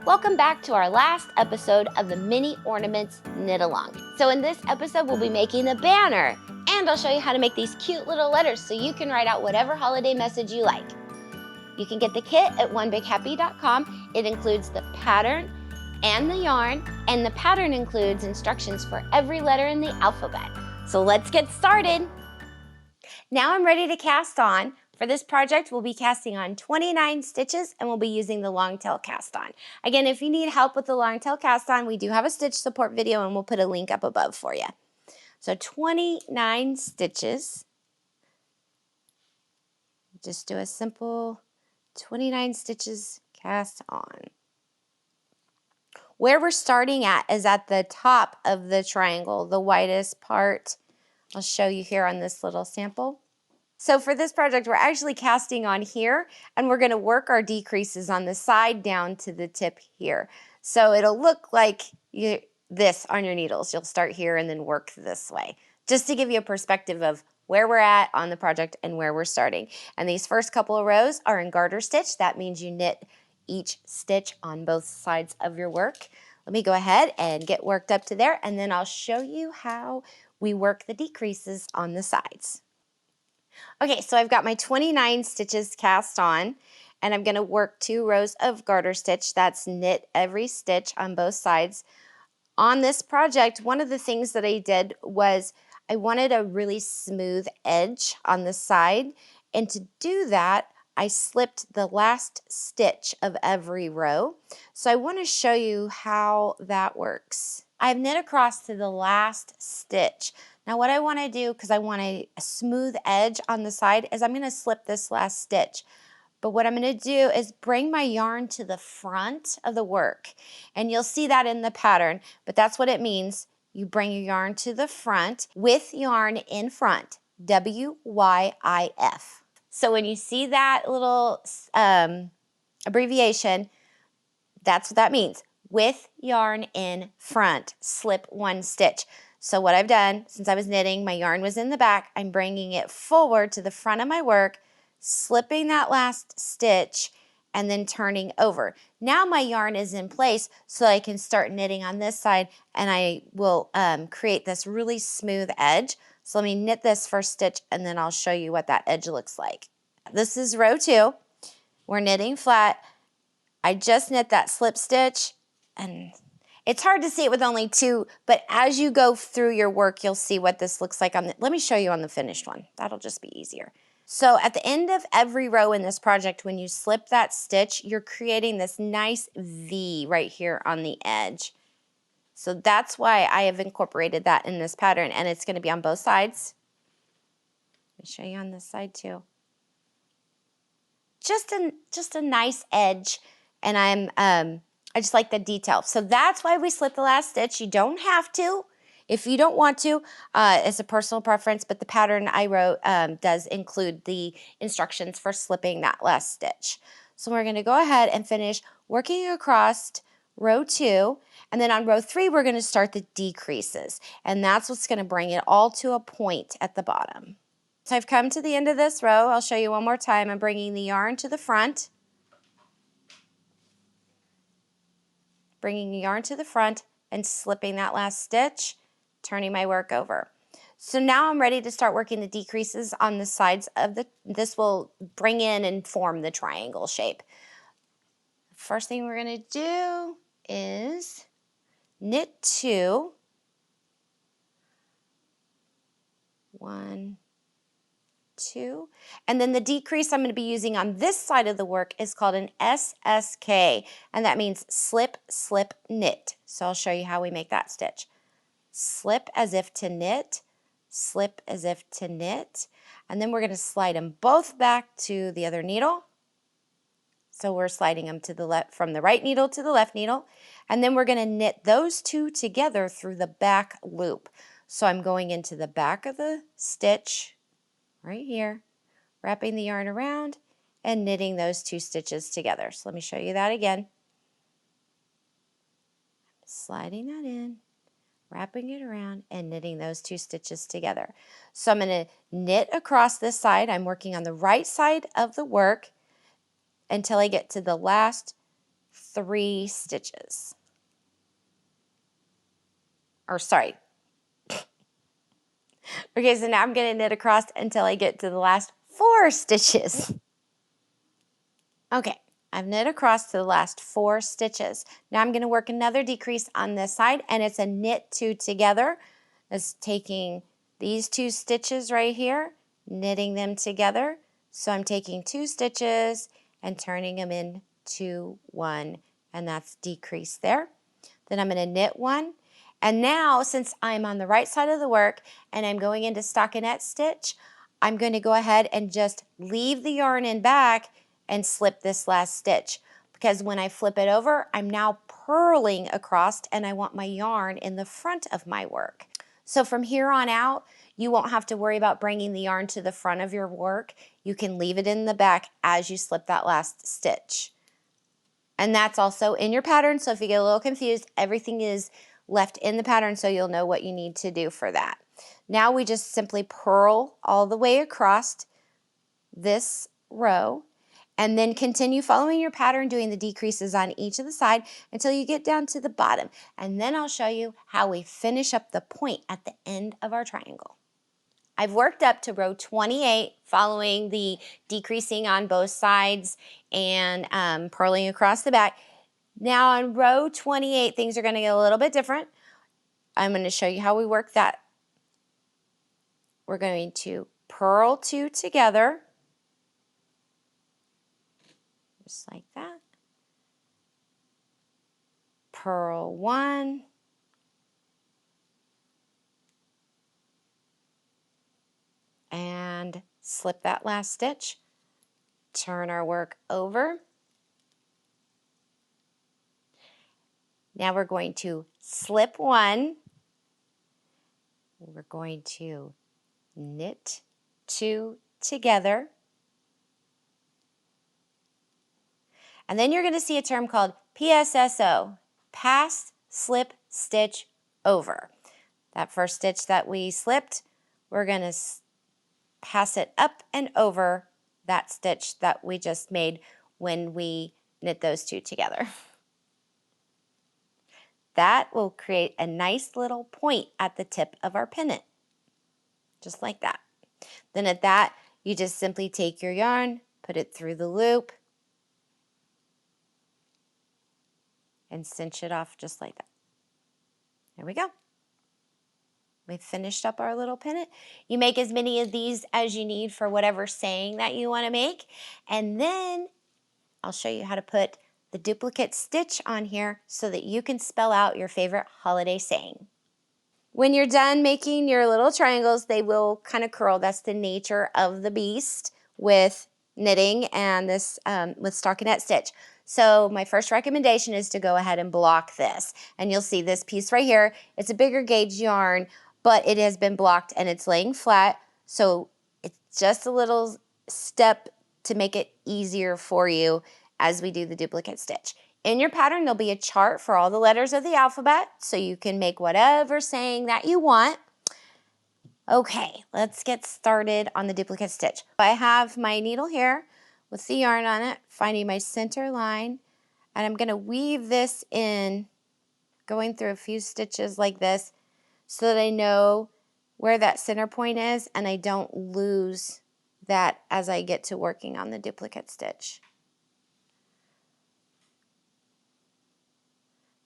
Welcome back to our last episode of the Mini Ornaments Knit Along. So in this episode, we'll be making the banner, and I'll show you how to make these cute little letters so you can write out whatever holiday message you like. You can get the kit at onebighappy.com. It includes the pattern and the yarn, and the pattern includes instructions for every letter in the alphabet. So let's get started. Now I'm ready to cast on. For this project, we'll be casting on 29 stitches and we'll be using the long tail cast on. Again, if you need help with the long tail cast on, we do have a stitch support video and we'll put a link up above for you. So 29 stitches. Just do a simple 29 stitches cast on. Where we're starting at is at the top of the triangle, the widest part. I'll show you here on this little sample. So for this project, we're actually casting on here, and we're going to work our decreases on the side down to the tip here. So it'll look like this on your needles. You'll start here and then work this way, just to give you a perspective of where we're at on the project and where we're starting. And these first couple of rows are in garter stitch. That means you knit each stitch on both sides of your work. Let me go ahead and get worked up to there, and then I'll show you how we work the decreases on the sides. Okay, so I've got my 29 stitches cast on, and I'm going to work 2 rows of garter stitch. That's knit every stitch on both sides. On this project, one of the things that I did was I wanted a really smooth edge on the side, and to do that, I slipped the last stitch of every row. So I want to show you how that works. I've knit across to the last stitch. Now what I want to do, because I want a smooth edge on the side, is I'm going to slip this last stitch. But what I'm going to do is bring my yarn to the front of the work. And you'll see that in the pattern, but that's what it means. You bring your yarn to the front with yarn in front, WYIF. So when you see that little abbreviation, that's what that means. With yarn in front, slip 1 stitch. So what I've done, since I was knitting, my yarn was in the back, I'm bringing it forward to the front of my work, slipping that last stitch, and then turning over. Now my yarn is in place, so I can start knitting on this side, and I will create this really smooth edge. So let me knit this first stitch, and then I'll show you what that edge looks like. This is row 2. We're knitting flat. I just knit that slip stitch, and it's hard to see it with only 2, but as you go through your work, you'll see what this looks like on the, let me show you on the finished one. That'll just be easier. So at the end of every row in this project, when you slip that stitch, you're creating this nice V right here on the edge. So that's why I have incorporated that in this pattern, and it's going to be on both sides. Let me show you on this side too. Just a nice edge, and I just like the detail. So that's why we slip the last stitch. You don't have to if you don't want to. It's a personal preference, but the pattern I wrote does include the instructions for slipping that last stitch. So we're going to go ahead and finish working across row 2, and then on row 3 we're going to start the decreases, and that's what's going to bring it all to a point at the bottom. So I've come to the end of this row. I'll show you one more time. I'm bringing the yarn to the front. Bringing the yarn to the front and slipping that last stitch, turning my work over. So now I'm ready to start working the decreases on the sides of this will bring in and form the triangle shape. First thing we're going to do is knit 2, 1, 2, and then the decrease I'm going to be using on this side of the work is called an SSK, and that means slip, slip, knit. So I'll show you how we make that stitch. Slip as if to knit, slip as if to knit, and then we're going to slide them both back to the other needle. So we're sliding them to the left, from the right needle to the left needle, and then we're going to knit those 2 together through the back loop. So I'm going into the back of the stitch right here, wrapping the yarn around and knitting those 2 stitches together. So let me show you that again. Sliding that in, wrapping it around, and knitting those 2 stitches together. So I'm going to knit across this side. I'm working on the right side of the work until I get to the last 3 stitches. Or sorry. Okay, so now I'm going to knit across until I get to the last 4 stitches. Okay, I've knit across to the last 4 stitches. Now I'm going to work another decrease on this side, and it's a knit 2 together. It's taking these 2 stitches right here, knitting them together. So I'm taking 2 stitches and turning them into 1, and that's decrease there. Then I'm going to knit 1. And now, since I'm on the right side of the work and I'm going into stockinette stitch, I'm going to go ahead and just leave the yarn in back and slip this last stitch. Because when I flip it over, I'm now purling across and I want my yarn in the front of my work. So from here on out, you won't have to worry about bringing the yarn to the front of your work. You can leave it in the back as you slip that last stitch. And that's also in your pattern, so if you get a little confused, everything is left in the pattern so you'll know what you need to do for that. Now we just simply purl all the way across this row and then continue following your pattern, doing the decreases on each of the side until you get down to the bottom. And then I'll show you how we finish up the point at the end of our triangle. I've worked up to row 28 following the decreasing on both sides and purling across the back. Now on row 28, things are going to get a little bit different. I'm going to show you how we work that. We're going to purl 2 together, just like that. Purl 1. And slip that last stitch. Turn our work over. Now we're going to slip 1. We're going to knit 2 together. And then you're going to see a term called PSSO, pass, slip, stitch, over. That first stitch that we slipped, we're going to pass it up and over that stitch that we just made when we knit those 2 together. That will create a nice little point at the tip of our pennant, just like that. Then at that, you just simply take your yarn, put it through the loop, and cinch it off just like that. There we go. We've finished up our little pennant. You make as many of these as you need for whatever saying that you want to make. And then I'll show you how to put the duplicate stitch on here so that you can spell out your favorite holiday saying. When you're done making your little triangles, they will kind of curl. That's the nature of the beast with knitting and this with stockinette stitch. So my first recommendation is to go ahead and block this. And you'll see this piece right here. It's a bigger gauge yarn, but it has been blocked and it's laying flat. So it's just a little step to make it easier for you as we do the duplicate stitch. In your pattern, there'll be a chart for all the letters of the alphabet, so you can make whatever saying that you want. Okay, let's get started on the duplicate stitch. I have my needle here with the yarn on it, finding my center line, and I'm going to weave this in, going through a few stitches like this, so that I know where that center point is, and I don't lose that as I get to working on the duplicate stitch.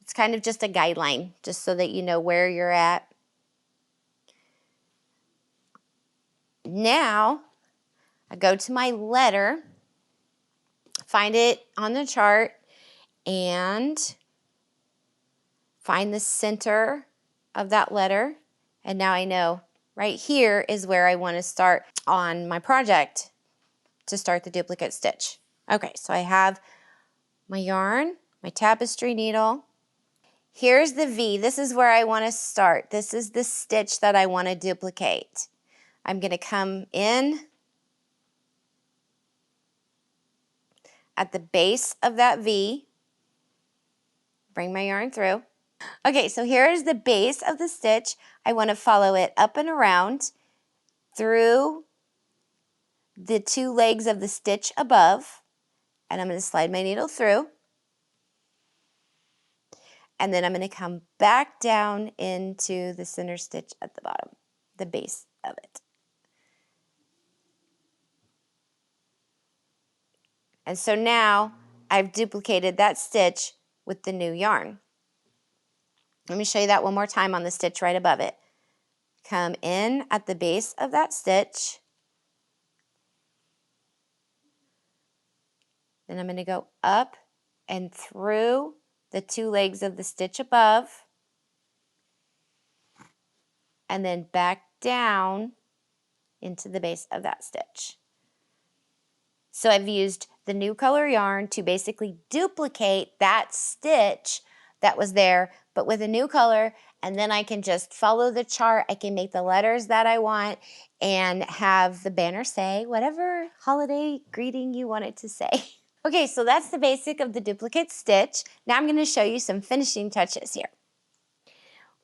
It's kind of just a guideline, just so that you know where you're at. Now, I go to my letter, find it on the chart, and find the center of that letter. And now I know right here is where I want to start on my project to start the duplicate stitch. Okay, so I have my yarn, my tapestry needle. Here's the V. This is where I want to start. This is the stitch that I want to duplicate. I'm going to come in at the base of that V, bring my yarn through. Okay, so here is the base of the stitch. I want to follow it up and around through the 2 legs of the stitch above, and I'm going to slide my needle through. And then I'm going to come back down into the center stitch at the bottom, the base of it. And so now I've duplicated that stitch with the new yarn. Let me show you that one more time on the stitch right above it. Come in at the base of that stitch. Then I'm going to go up and through the two legs of the stitch above, and then back down into the base of that stitch. So I've used the new color yarn to basically duplicate that stitch that was there, but with a new color, and then I can just follow the chart. I can make the letters that I want and have the banner say whatever holiday greeting you want it to say. Okay, so that's the basic of the duplicate stitch. Now I'm going to show you some finishing touches here.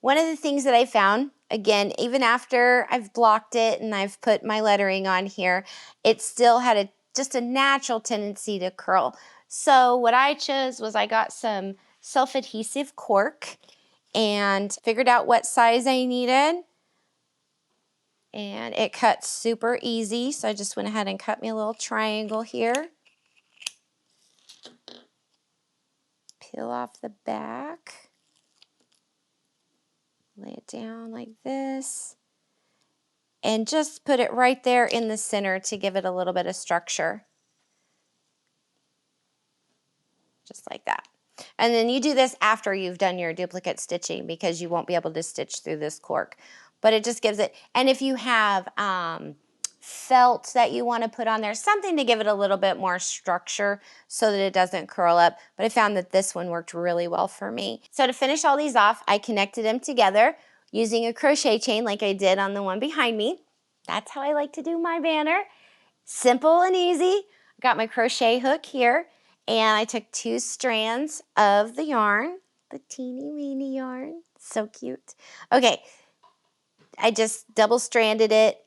One of the things that I found, again, even after I've blocked it and I've put my lettering on here, it still had just a natural tendency to curl. So what I chose was I got some self-adhesive cork and figured out what size I needed. And it cuts super easy, so I just went ahead and cut me a little triangle here. Peel off the back. Lay it down like this. And just put it right there in the center to give it a little bit of structure. Just like that. And then you do this after you've done your duplicate stitching because you won't be able to stitch through this cork. But it just gives it, and if you have felt that you want to put on there, something to give it a little bit more structure so that it doesn't curl up. But I found that this one worked really well for me. So to finish all these off, I connected them together using a crochet chain like I did on the one behind me. That's how I like to do my banner. Simple and easy. Got my crochet hook here, and I took 2 strands of the yarn, the teeny weeny yarn. So cute. Okay, I just double stranded it,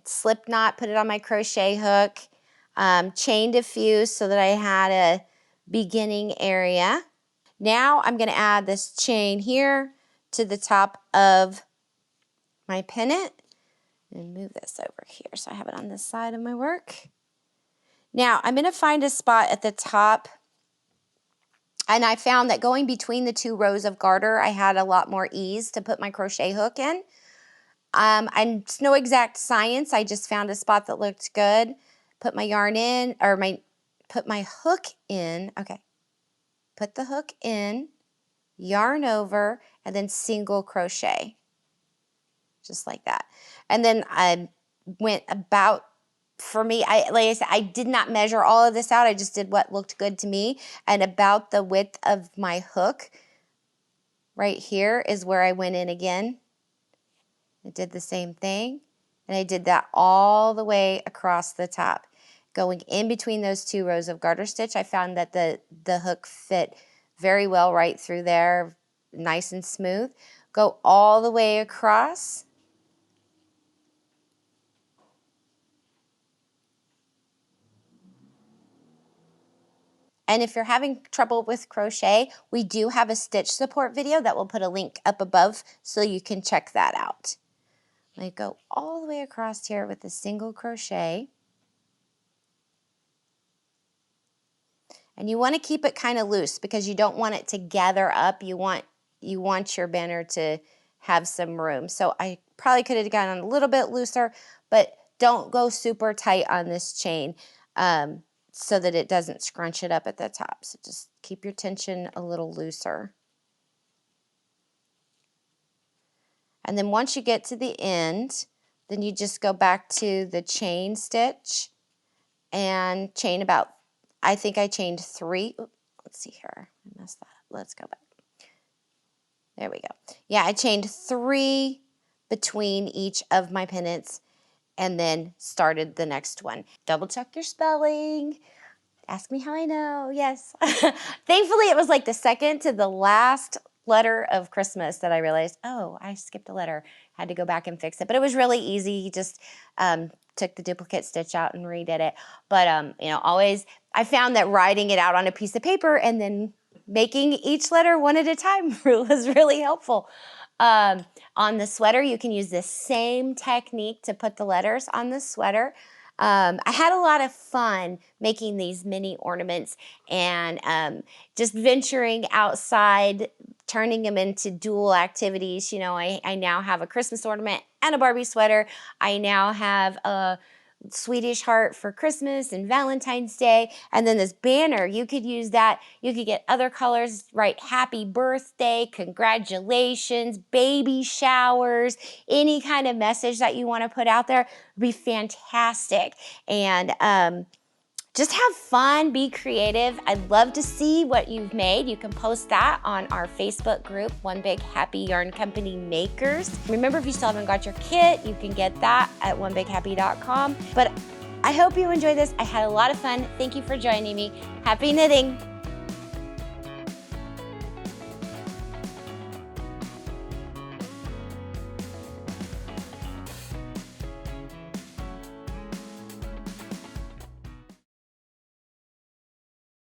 slip knot, put it on my crochet hook, chained a few so that I had a beginning area. Now I'm going to add this chain here to the top of my pennant and move this over here so I have it on this side of my work. Now I'm going to find a spot at the top, and I found that going between the 2 rows of garter I had a lot more ease to put my crochet hook in. And it's no exact science. I just found a spot that looked good. Put my yarn in, or put my hook in. Okay. Put the hook in, yarn over, and then single crochet. Just like that. And then I went about, for me, like I said, I did not measure all of this out. I just did what looked good to me. And about the width of my hook right here is where I went in again. I did the same thing, and I did that all the way across the top. Going in between those 2 rows of garter stitch, I found that the hook fit very well right through there, nice and smooth. Go all the way across. And if you're having trouble with crochet, we do have a stitch support video that we'll put a link up above so you can check that out. I go all the way across here with a single crochet. And you want to keep it kind of loose because you don't want it to gather up. You want your banner to have some room. So I probably could have gotten a little bit looser, but don't go super tight on this chain so that it doesn't scrunch it up at the top. So just keep your tension a little looser. And then once you get to the end, then you just go back to the chain stitch and chain about, I think I chained 3. Oops, let's see here. I messed that up. Let's go back. There we go. Yeah, I chained 3 between each of my pennants and then started the next one. Double check your spelling. Ask me how I know. Yes. Thankfully, it was like the second to the last letter of Christmas that I realized, oh, I skipped a letter. Had to go back and fix it. But it was really easy. You just took the duplicate stitch out and redid it. But, you know, always, I found that writing it out on a piece of paper and then making each letter one at a time was really helpful. On the sweater, you can use the same technique to put the letters on the sweater. I had a lot of fun making these mini ornaments and just venturing outside, turning them into dual activities. You know, I now have a Christmas ornament and a Barbie sweater. I now have a Swedish heart for Christmas and Valentine's Day. And then this banner, you could use that. You could get other colors, write happy birthday, congratulations, baby showers, any kind of message that you want to put out there would be fantastic. And just have fun, be creative. I'd love to see what you've made. You can post that on our Facebook group, One Big Happy Yarn Company Makers. Remember, if you still haven't got your kit, you can get that at onebighappy.com. But I hope you enjoyed this. I had a lot of fun. Thank you for joining me. Happy knitting.